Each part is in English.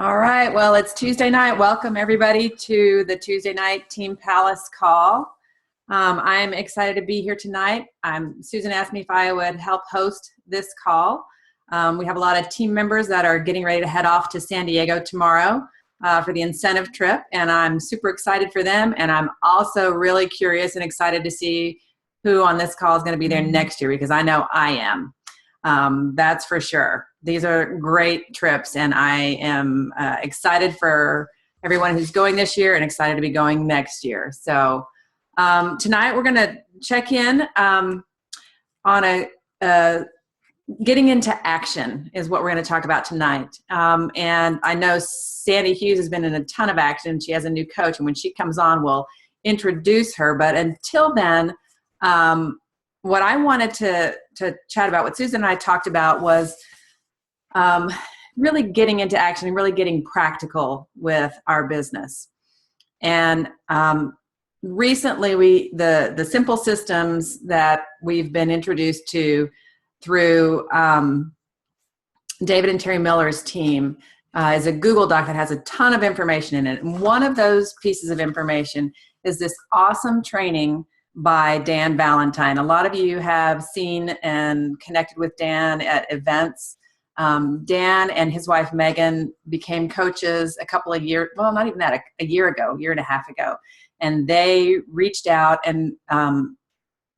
All right, well, it's Tuesday night. Welcome everybody to the Tuesday night Team Palace call. I'm excited to be here tonight. Susan asked me if I would help host this call. We have a lot of team members that are getting ready to head off to San Diego tomorrow for the incentive trip, and I'm super excited for them, and I'm also really curious and excited to see who on this call is going to be there next year, because I know I am. That's for sure. These are great trips, and I am excited for everyone who's going this year and excited to be going next year. So tonight we're going to check in on getting into action is what we're going to talk about tonight. And I know Sandy Hughes has been in a ton of action. She has a new coach, and when she comes on, we'll introduce her. But until then, what I wanted to chat about, what Susan and I talked about, was really getting into action and really getting practical with our business. And recently, the simple systems that we've been introduced to through David and Terry Miller's team is a Google Doc that has a ton of information in it. And one of those pieces of information is this awesome training by Dan Valentine. A lot of you have seen and connected with Dan at events. Dan and his wife Megan became coaches a couple of years, well, not even that, a year and a half ago. And they reached out and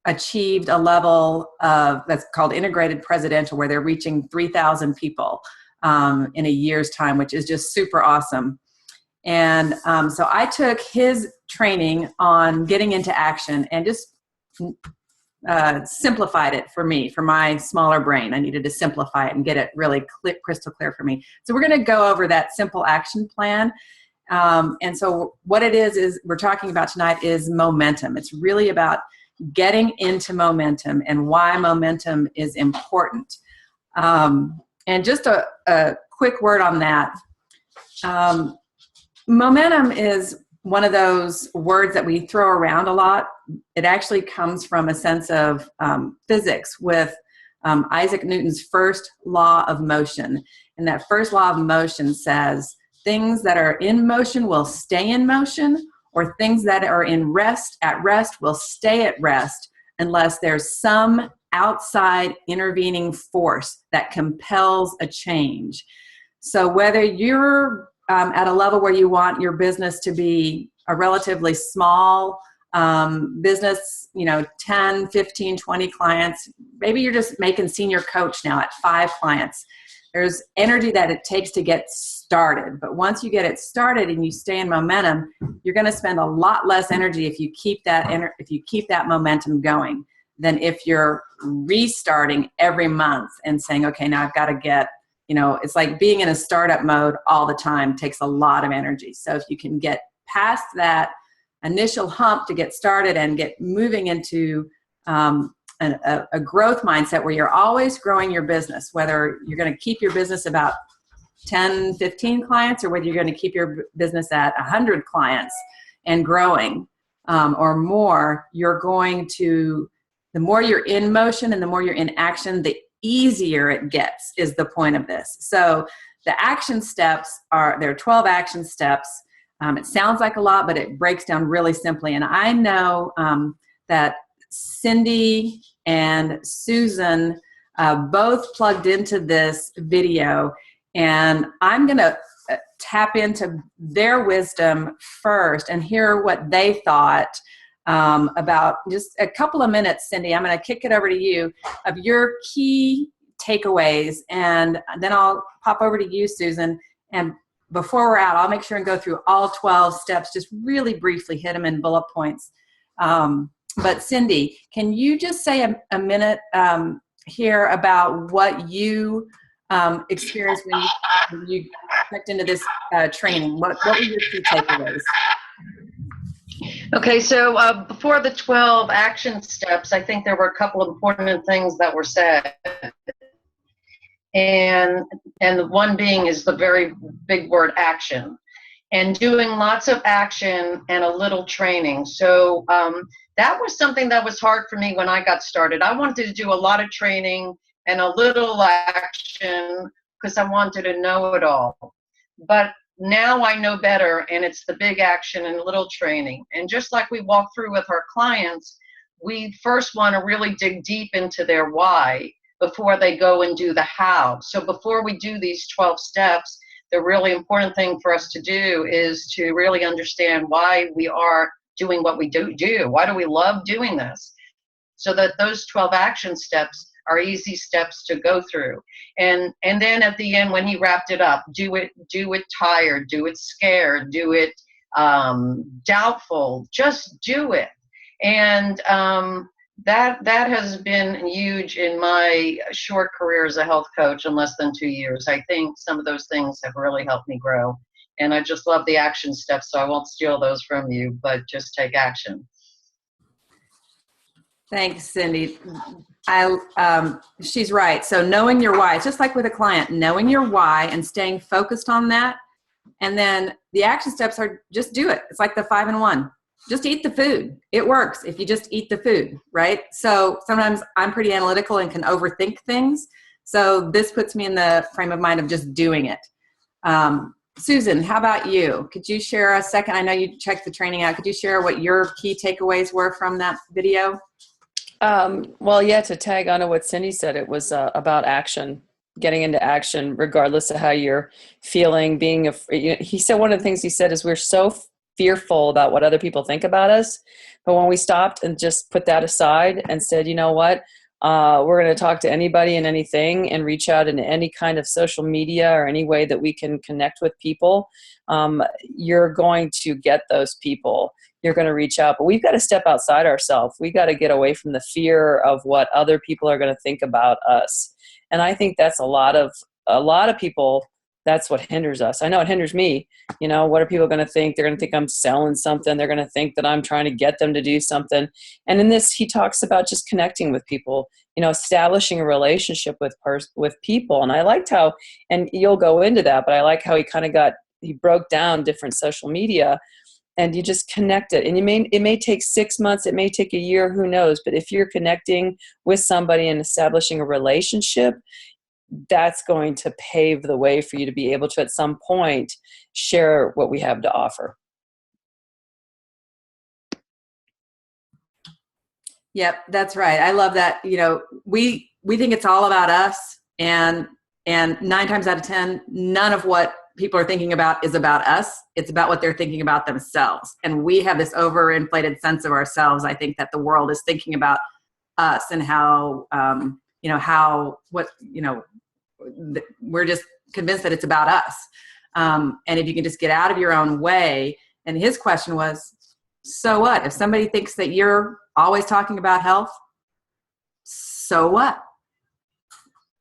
achieved a level of that's called integrated presidential, where they're reaching 3,000 people in a year's time, which is just super awesome. And so I took his training on getting into action and just simplified it for me, for my smaller brain. I needed to simplify it and get it really crystal clear for me. So we're going to go over that simple action plan. And so what it is we're talking about tonight is momentum. It's really about getting into momentum and why momentum is important. And just a quick word on that. Momentum is one of those words that we throw around a lot. It actually comes from a sense of physics with Isaac Newton's first law of motion. And that first law of motion says things that are in motion will stay in motion, or things that are at rest will stay at rest, unless there's some outside intervening force that compels a change. So whether you're at a level where you want your business to be a relatively small business, 10, 15, 20 clients, maybe you're just making senior coach now at 5 clients. There's energy that it takes to get started. But once you get it started and you stay in momentum, you're going to spend a lot less energy if you keep that momentum going than if you're restarting every month and saying, okay, now I've got to get, it's like being in a startup mode all the time takes a lot of energy. So if you can get past that initial hump to get started and get moving into a growth mindset where you're always growing your business, whether you're going to keep your business about 10, 15 clients, or whether you're going to keep your business at 100 clients and growing or more, the more you're in motion and the more you're in action, the easier it gets, is the point of this. So the action steps there are 12 action steps. It sounds like a lot, but it breaks down really simply. And I know that Cindy and Susan both plugged into this video, and I'm going to tap into their wisdom first and hear what they thought about just a couple of minutes. Cindy, I'm going to kick it over to you of your key takeaways, and then I'll pop over to you, Susan. And before we're out, I'll make sure and go through all 12 steps, just really briefly hit them in bullet points. But Cindy, can you just say a minute here about what you experienced when you checked into this training? What were your key takeaways? Okay, so before the 12 action steps, I think there were a couple of important things that were said. And the one being is the very big word action. And doing lots of action and a little training. So that was something that was hard for me when I got started. I wanted to do a lot of training and a little action because I wanted to know it all. but now I know better, and it's the big action and little training. And just like we walk through with our clients, we first want to really dig deep into their why before they go and do the how. So before we do these 12 steps, the really important thing for us to do is to really understand why we are doing what we do. Why do we love doing this? So that those 12 action steps are easy steps to go through. And then at the end, when he wrapped it up, do it tired, do it scared, do it doubtful, just do it. And that has been huge in my short career as a health coach in less than 2 years. I think some of those things have really helped me grow. And I just love the action steps, so I won't steal those from you, but just take action. Thanks, Cindy. She's right. So knowing your why, it's just like with a client, knowing your why and staying focused on that. And then the action steps are just do it. It's like the 5 and 1. Just eat the food. It works if you just eat the food, right? So sometimes I'm pretty analytical and can overthink things. So this puts me in the frame of mind of just doing it. Susan, how about you? Could you share a second? I know you checked the training out. Could you share what your key takeaways were from that video? Well, yeah, to tag on to what Cindy said, it was about action, getting into action, regardless of how you're feeling. He said one of the things he said is we're so fearful about what other people think about us. But when we stopped and just put that aside and said, you know what, we're going to talk to anybody and anything and reach out in any kind of social media or any way that we can connect with people, you're going to get those people. You're going to reach out. But we've got to step outside ourselves. We got to get away from the fear of what other people are going to think about us. And I think that's a lot of people. That's what hinders us. I know it hinders me. You know, what are people going to think? They're going to think I'm selling something. They're going to think that I'm trying to get them to do something. And in this, he talks about just connecting with people, you know, establishing a relationship with people. And I liked how, and you'll go into that, but I like how he broke down different social media and you just connect it. And it may take 6 months, it may take a year, who knows? But if you're connecting with somebody and establishing a relationship, that's going to pave the way for you to be able to, at some point, share what we have to offer. Yep, that's right. I love that. You know, we think it's all about us, and 9 times out of 10, none of what people are thinking about is about us. It's about what they're thinking about themselves. And we have this overinflated sense of ourselves. I think that the world is thinking about us and how, we're just convinced that it's about us. And if you can just get out of your own way. And his question was, so what? If somebody thinks that you're always talking about health, so what?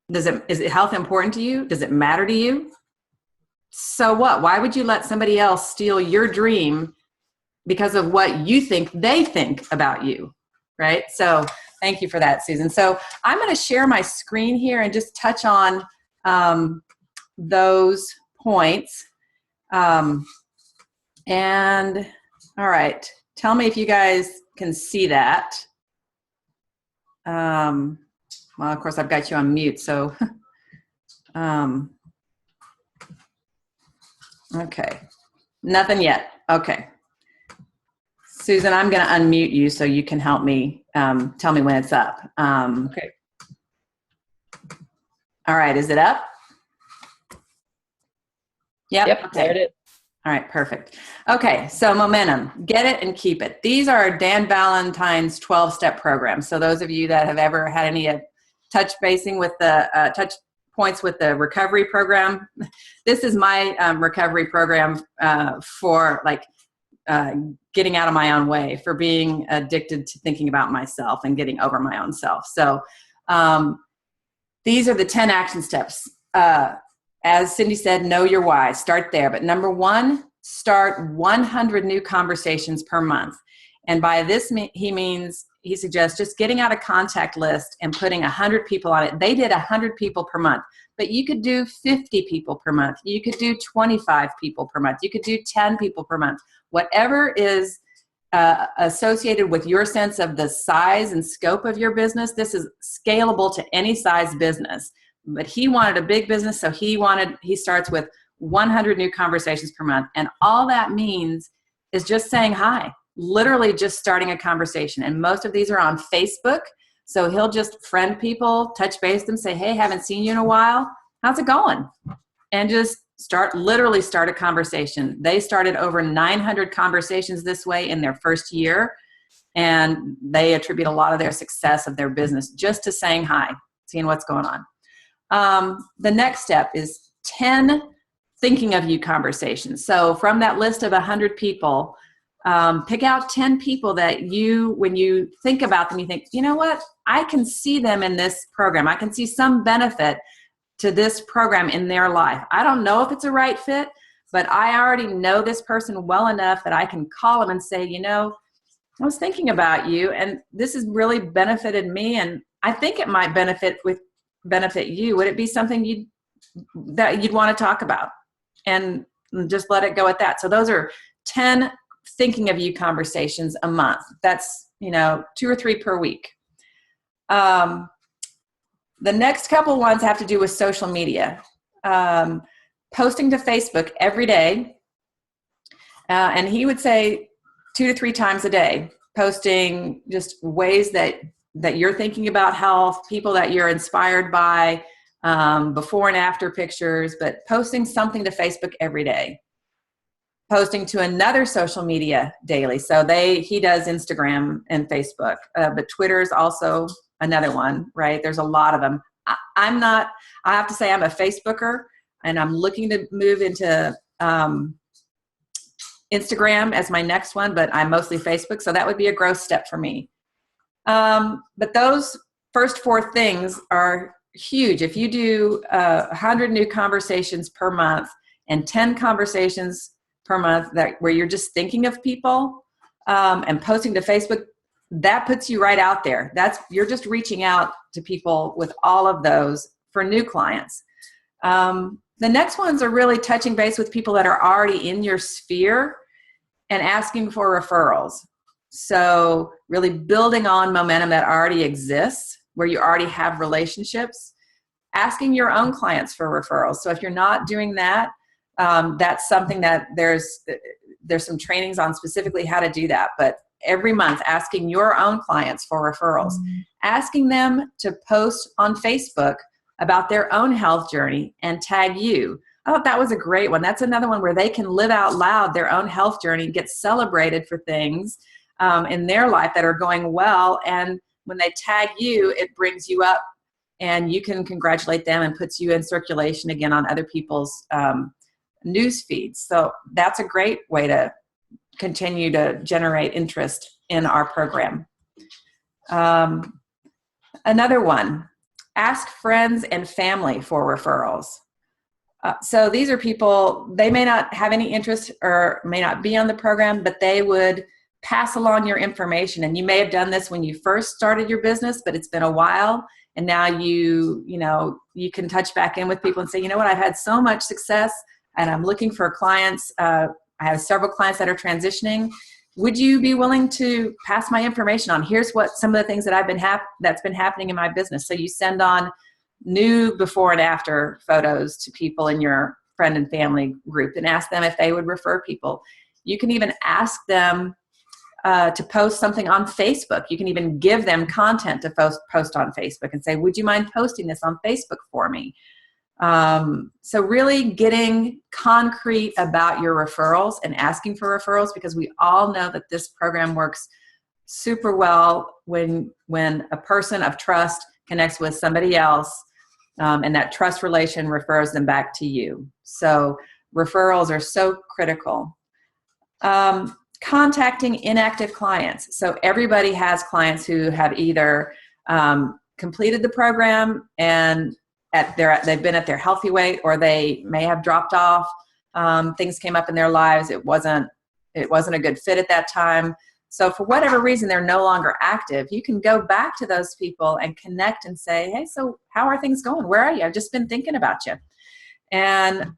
Is it health important to you? Does it matter to you? So what? Why would you let somebody else steal your dream because of what you think they think about you? Right? So thank you for that, Susan. So I'm going to share my screen here and just touch on those points. And all right, tell me if you guys can see that. Well, of course, I've got you on mute, so okay, nothing yet. Okay. Susan, I'm going to unmute you so you can help me tell me when it's up. Okay. All right, is it up? Yep, Okay. there it is. All right, perfect. Okay, so momentum, get it and keep it. These are Dan Valentine's 12-step programs. So those of you that have ever had any touch points with the recovery program, this is my recovery program for getting out of my own way, for being addicted to thinking about myself and getting over my own self. So these are the 10 action steps. As Cindy said, know your why. Start there. But number 1, start 100 new conversations per month. And by this, he suggests just getting out a contact list and putting 100 people on it. They did 100 people per month, but you could do 50 people per month. You could do 25 people per month. You could do 10 people per month. Whatever is associated with your sense of the size and scope of your business, this is scalable to any size business. But he wanted a big business, so he starts with 100 new conversations per month. And all that means is just saying hi, literally just starting a conversation. And most of these are on Facebook. So he'll just friend people, touch base with them, say, hey, haven't seen you in a while. How's it going? And just literally start a conversation. They started over 900 conversations this way in their first year. And they attribute a lot of their success of their business just to saying hi, seeing what's going on. The next step is 10 thinking of you conversations. So from that list of 100 people, pick out 10 people that when you think about them, you think, you know what, I can see them in this program. I can see some benefit to this program in their life. I don't know if it's a right fit, but I already know this person well enough that I can call them and say, I was thinking about you and this has really benefited me. And I think it might benefit you. Would it be something that you'd want to talk about? And just let it go at that. So those are 10 thinking of you conversations a month. That's, 2 or 3 per week. The next couple ones have to do with social media. Posting to Facebook every day. And he would say 2 to 3 times a day, posting just ways that you're thinking about health, people that you're inspired by, before and after pictures, but posting something to Facebook every day. Posting to another social media daily. So he does Instagram and Facebook, but Twitter is also another one, right? There's a lot of them. I have to say I'm a Facebooker and I'm looking to move into Instagram as my next one, but I'm mostly Facebook. So that would be a growth step for me. But those first 4 things are huge. If you do 100 new conversations per month and 10 conversations per month where you're just thinking of people and posting to Facebook, that puts you right out there. You're just reaching out to people with all of those for new clients. The next ones are really touching base with people that are already in your sphere and asking for referrals. So really building on momentum that already exists, where you already have relationships, asking your own clients for referrals. So if you're not doing that, that's something that there's some trainings on specifically how to do that. But every month, asking your own clients for referrals, asking them to post on Facebook about their own health journey and tag you. I thought that was a great one. That's another one where they can live out loud their own health journey, get celebrated for things in their life that are going well. And when they tag you, it brings you up and you can congratulate them and puts you in circulation again on other people's news feeds. So that's a great way to continue to generate interest in our program. Another one, ask friends and family for referrals. So these are people, they may not have any interest or may not be on the program, but they would pass along your information. And you may have done this when you first started your business, but it's been a while. And now you can touch back in with people and say, you know what, I've had so much success and I'm looking for clients. I have several clients that are transitioning. Would you be willing to pass my information on? Here's what some of the things that that's been happening in my business. So you send on new before and after photos to people in your friend and family group and ask them if they would refer people. You can even ask them to post something on Facebook. You can even give them content to post on Facebook and say, would you mind posting this on Facebook for me? So really getting concrete about your referrals and asking for referrals, because we all know that this program works super well when a person of trust connects with somebody else, and that trust relation refers them back to you. So referrals are so critical. Contacting inactive clients. So everybody has clients who have either completed the program and they've been at their healthy weight, or they may have dropped off. Things came up in their lives. It wasn't a good fit at that time. So for whatever reason, they're no longer active. You can go back to those people and connect and say, hey, so how are things going? Where are you? I've just been thinking about you. And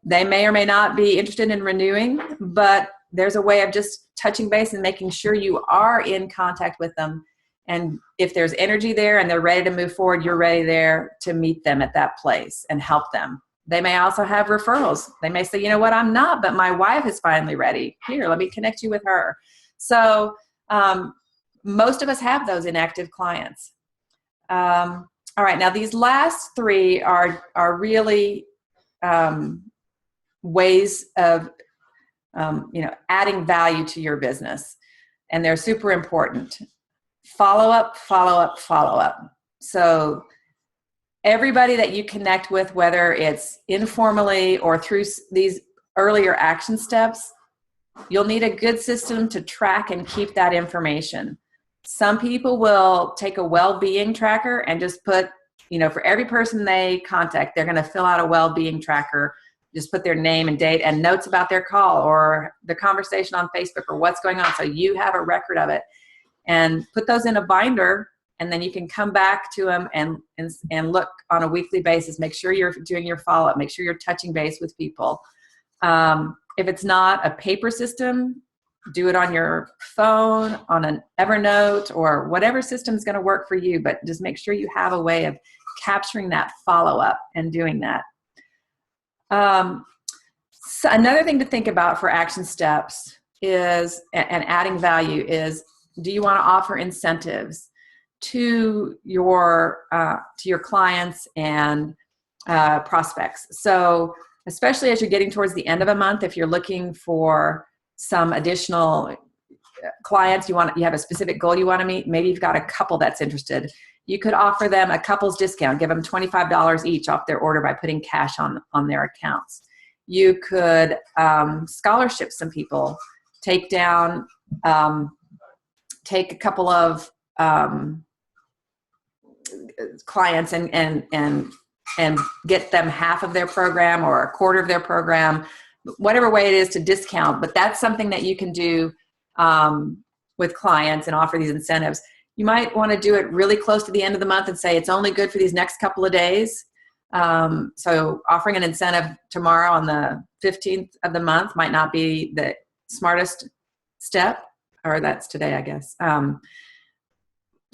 they may or may not be interested in renewing, but there's a way of just touching base and making sure you are in contact with them. And if there's energy there and they're ready to move forward, you're ready there to meet them at that place and help them They may also have referrals. They may say, you know what, I'm not, but my wife is finally ready. Here, let me connect you with her. So most of us have those inactive clients. All right, now these last three are really ways of adding value to your business, and they're super important. Follow up, follow up, follow up. So everybody that you connect with, whether it's informally or through these earlier action steps, you'll need a good system to track and keep that information. Some people will take a well-being tracker and just put, for every person they contact, they're going to fill out a well-being tracker, just put their name and date and notes about their call or the conversation on Facebook or what's going on. So you have a record of it, and put those in a binder, and then you can come back to them and look on a weekly basis. Make sure you're doing your follow-up. Make sure you're touching base with people. If it's not a paper system, do it on your phone, on an Evernote, or whatever system is going to work for you. But just make sure you have a way of capturing that follow-up and doing that. So another thing to think about for action steps is, and adding value is, do you want to offer incentives to your clients and prospects? So especially as you're getting towards the end of a month, if you're looking for some additional clients, you have a specific goal you want to meet, maybe you've got a couple that's interested, you could offer them a couples discount, give them $25 each off their order by putting cash on their accounts. You could scholarship some people, take a couple of clients and get them half of their program or a quarter of their program, whatever way it is to discount. But that's something that you can do with clients and offer these incentives. You might want to do it really close to the end of the month and say it's only good for these next couple of days. So offering an incentive tomorrow on the 15th of the month might not be the smartest step, or that's today, I guess.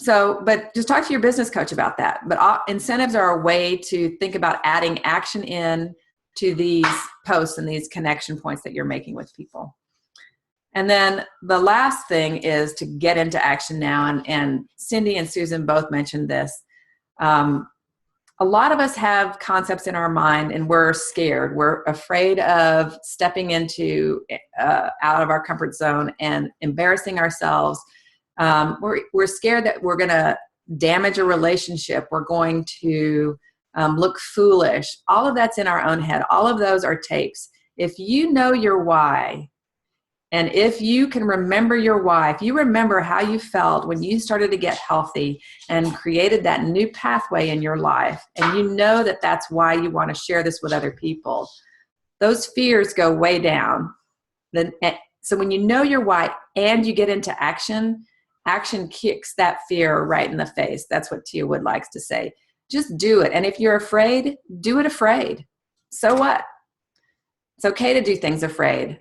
But just talk to your business coach about that. But incentives are a way to think about adding action in to these posts and these connection points that you're making with people. And then the last thing is to get into action now. And Cindy and Susan both mentioned this. A lot of us have concepts in our mind and we're scared. We're afraid of stepping into out of our comfort zone and embarrassing ourselves. We're scared that we're going to damage a relationship. We're going to look foolish. All of that's in our own head. All of those are tapes. If you know your why, and if you can remember your why, if you remember how you felt when you started to get healthy and created that new pathway in your life, and you know that that's why you want to share this with other people, those fears go way down. So when you know your why and you get into action, action kicks that fear right in the face. That's what Tia Wood likes to say. Just do it. And if you're afraid, do it afraid. So what? It's okay to do things afraid.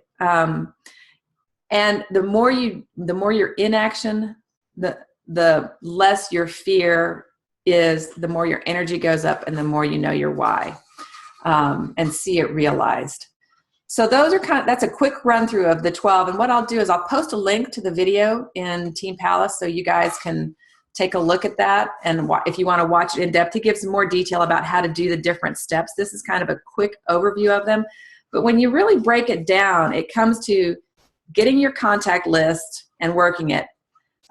And the more you're in action, the less your fear is, the more your energy goes up, and the more you know your why and see it realized. So those are that's a quick run through of the 12. And what I'll do is I'll post a link to the video in Team Palace so you guys can take a look at that. And if you want to watch it in depth, it gives more detail about how to do the different steps. This is kind of a quick overview of them. But when you really break it down, it comes to getting your contact list and working it,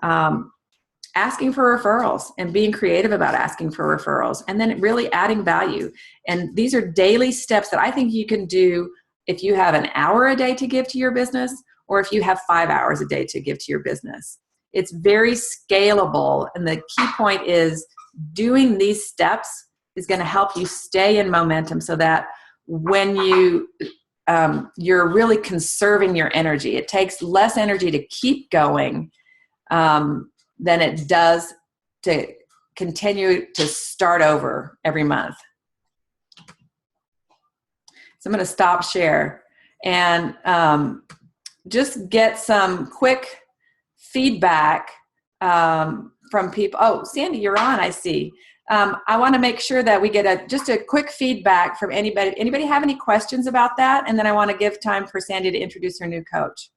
asking for referrals and being creative about asking for referrals, and then really adding value. And these are daily steps that I think you can do if you have an hour a day to give to your business, or if you have 5 hours a day to give to your business. It's very scalable. And the key point is doing these steps is going to help you stay in momentum so that when you're really conserving your energy. It takes less energy to keep going than it does to continue to start over every month. So I'm going to stop share and just get some quick feedback from people. Oh, Sandy, you're on, I see. I want to make sure that we get just a quick feedback from anybody. Anybody have any questions about that? And then I want to give time for Sandy to introduce her new coach.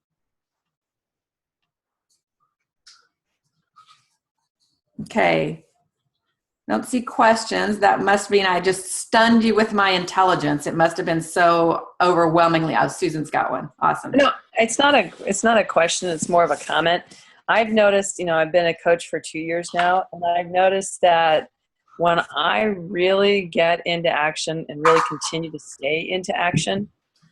Okay. Don't see questions. That must mean I just stunned you with my intelligence. It must have been so overwhelmingly. Oh, Susan's got one. Awesome. No, it's not a question. It's more of a comment. I've noticed, I've been a coach for 2 years now, and I've noticed that when I really get into action and really continue to stay into action,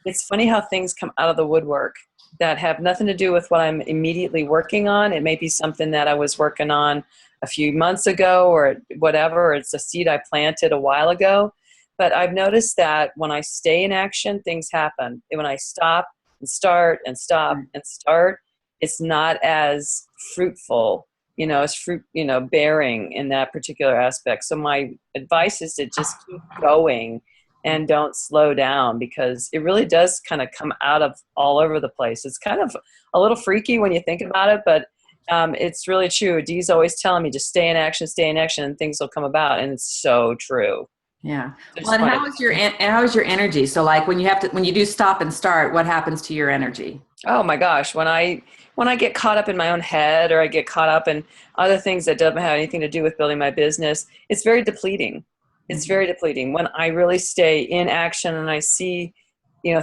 it's funny how things come out of the woodwork that have nothing to do with what I'm immediately working on. It may be something that I was working on a few months ago or whatever, or it's a seed I planted a while ago. But I've noticed that when I stay in action, things happen. And when I stop and start and stop and start, it's not as fruitful, as fruit, bearing in that particular aspect. So my advice is to just keep going and don't slow down, because it really does kind of come out of all over the place. It's kind of a little freaky when you think about it, but it's really true. Dee's always telling me, just stay in action, and things will come about. And it's so true. Yeah. So Well, and how is your energy? So like when you do stop and start, what happens to your energy? Oh my gosh. When I get caught up in my own head, or I get caught up in other things that don't have anything to do with building my business, it's very depleting. It's very depleting. When I really stay in action and I see,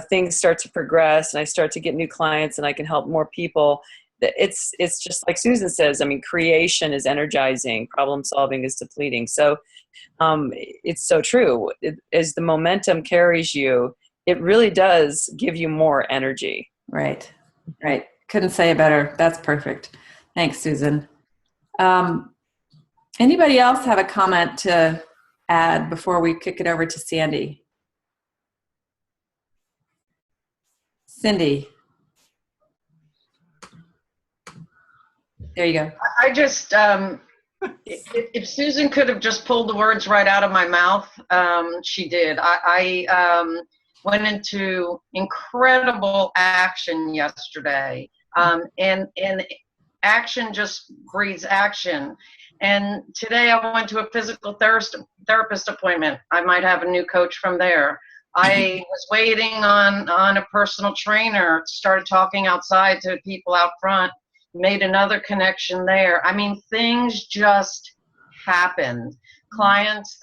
things start to progress and I start to get new clients and I can help more people, it's just like Susan says. I mean, creation is energizing, problem solving is depleting. So it's so true. As the momentum carries you, it really does give you more energy. Right. Couldn't say it better. That's perfect. Thanks, Susan. Anybody else have a comment to add before we kick it over to Sandy? Cindy. There you go. I just, if Susan could have just pulled the words right out of my mouth, she did. I went into incredible action yesterday, and action just breeds action. And today I went to a physical therapist appointment. I might have a new coach from there. I was waiting on a personal trainer, started talking outside to people out front, made another connection there. I mean, things just happened. Pre-clients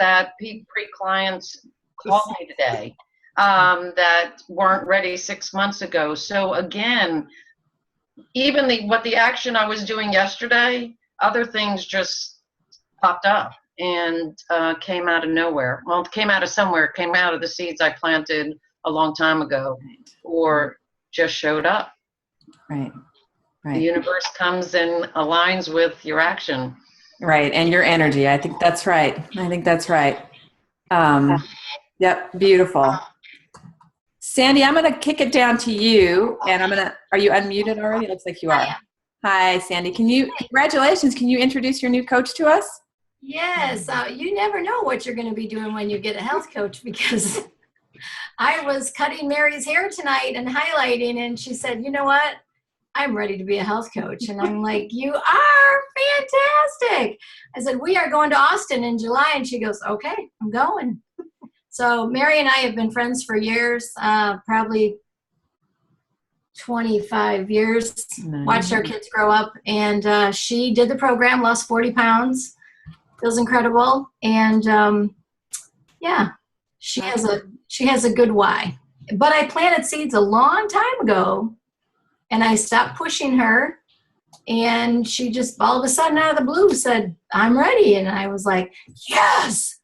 called me today that weren't ready 6 months ago. So again, even what the action I was doing yesterday, other things just popped up and came out of nowhere. Well, it came out of somewhere. It came out of the seeds I planted a long time ago, or just showed up. Right. The universe comes and aligns with your action. Right. And your energy. I think that's right. Yep. Beautiful. Sandy, I'm going to kick it down to you, and are you unmuted already? It looks like you are. Hi, Sandy. Congratulations. Can you introduce your new coach to us? Yes. You never know what you're going to be doing when you get a health coach, because I was cutting Mary's hair tonight and highlighting, and she said, you know what? I'm ready to be a health coach. And I'm like, you are fantastic. I said, we are going to Austin in July. And she goes, okay, I'm going. So Mary and I have been friends for years, probably 25 years. Nice. Watched our kids grow up. And she did the program, lost 40 pounds. Feels incredible. And she has a good why. But I planted seeds a long time ago. And I stopped pushing her, and she just all of a sudden out of the blue said, I'm ready. And I was like, yes.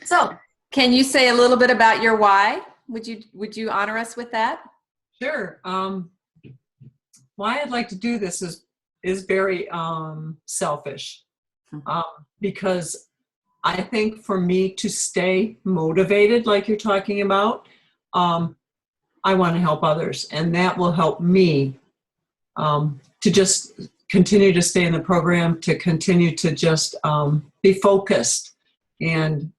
So can you say a little bit about your why? Would you honor us with that? Sure. Why I'd like to do this is very selfish, because I think for me to stay motivated, like you're talking about, I want to help others, and that will help me to just continue to stay in the program, to continue to just be focused. And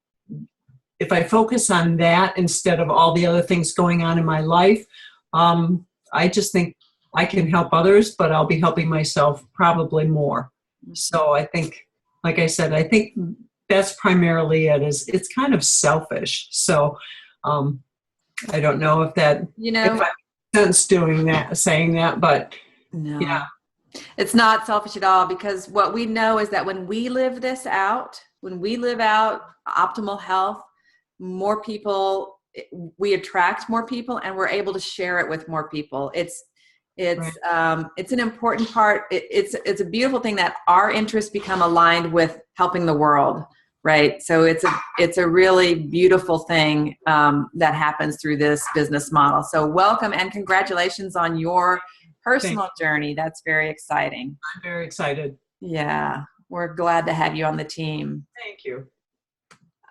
if I focus on that instead of all the other things going on in my life, I just think I can help others, but I'll be helping myself probably more. So I think, like I said, I think that's primarily it. Is it's kind of selfish. So I don't know if that You if know, I make sense doing that, saying that, but no. yeah. It's not selfish at all, because what we know is that when we live this out, when we live out optimal health, more people, we attract more people, and we're able to share it with more people. It's an important part. It's a beautiful thing that our interests become aligned with helping the world, right? So it's a really beautiful thing that happens through this business model. So welcome and congratulations on your personal journey. That's very exciting. I'm very excited. Yeah, we're glad to have you on the team. Thank you.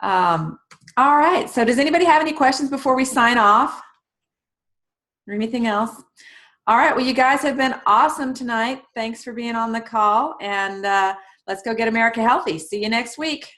All right. So does anybody have any questions before we sign off? Or anything else? All right. Well, you guys have been awesome tonight. Thanks for being on the call. And let's go get America healthy. See you next week.